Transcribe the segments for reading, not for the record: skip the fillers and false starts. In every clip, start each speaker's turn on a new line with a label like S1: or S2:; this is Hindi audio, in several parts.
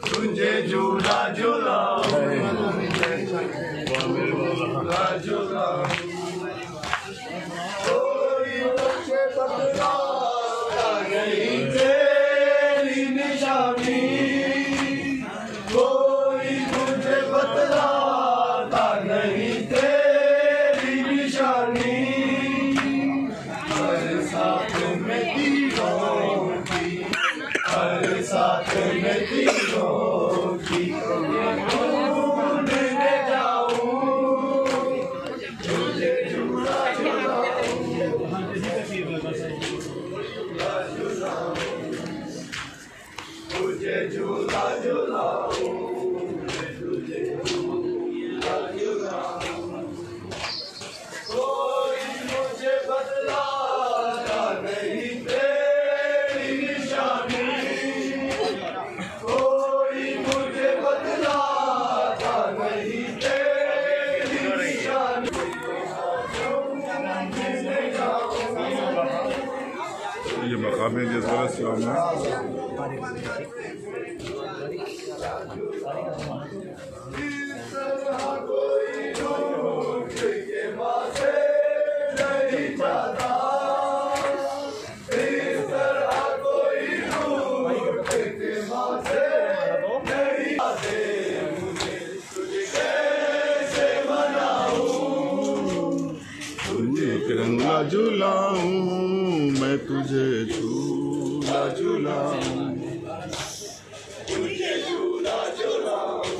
S1: तुझे झूला झूलाऊं कोई मुझे बतलाता नहीं तेरी निशानी, कोई मुझे बतलाता नहीं तेरी निशानी। हर साथ में तीरों की, हर साथ में तीरों की ढूंढने जाऊं, तुझे झूला झूलाऊं, तुझे झूला झूलाऊं, तुझे झूला झूलाऊं। कोई मुझे बतलाता नहीं तेरी निशानी, कोई मुझे बतलाता नहीं तेरी निशानी।
S2: ये मकाम जसरा इस्लाम है।
S1: इस तरह कोई ढूंढ के माथे नहीं जाता, इस तरह कोई ढूंढ के माथे नहीं जाते। मुझे तुझे कैसे मनाऊं,
S2: तुझे तिरंगा झूलाऊं, मैं तुझे झूला झूलाऊं,
S1: तुझे झूला झूलाऊं,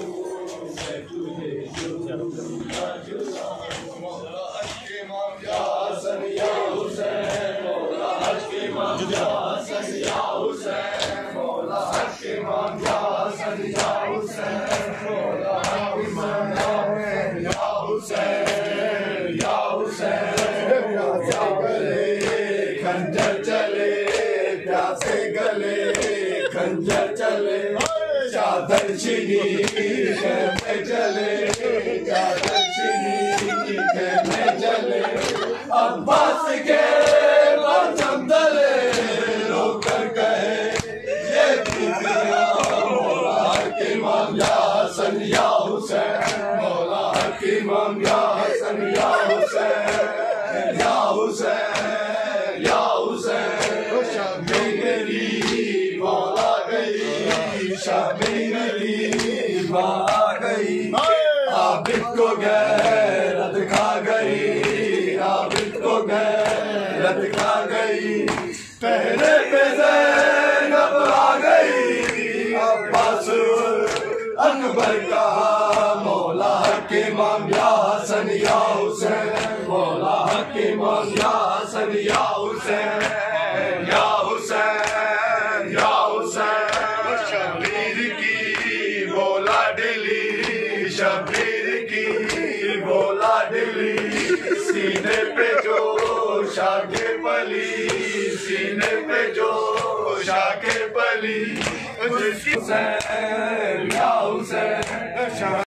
S1: मैं तुझे झूला झूलाऊं। मौला हक इमाम या हसन या हुसैन, मौला हक इमाम या हसन या हुसैन, मौला हक इमाम या हसन या हुसैन, मौला हक इमाम या हुसैन या हुसैन। या गले खंजर चले, प्यासे गले खंजर चले, चादर छिनी खेमे चले, चादर छिनी खेमे चले। अब्बास के परचम तले रोकर कहे ये बीबियां, मौला हक इमाम या हसन या हुसैन, मौला हक इमाम या हसन या हुसैन, या हुसैन या हुसैन। शामी गली मौला गई, शामी गली माँ गई, आबिद को गैरत खा गई, आबिद को गैरत खा गई। पहले पे ज़ैनब आ गई, अब्बास अकबर का मौला हक इमाम या हसन या हुसैन, मौला हक इमाम या हसन या हुसैन, या हुसैन या हुसैन। शबीर की बोला दिली, शबीर की बोला दिली, सीने पे जोश आके पली, सीने पे जोश आके पली। हुसैन या हुसैन।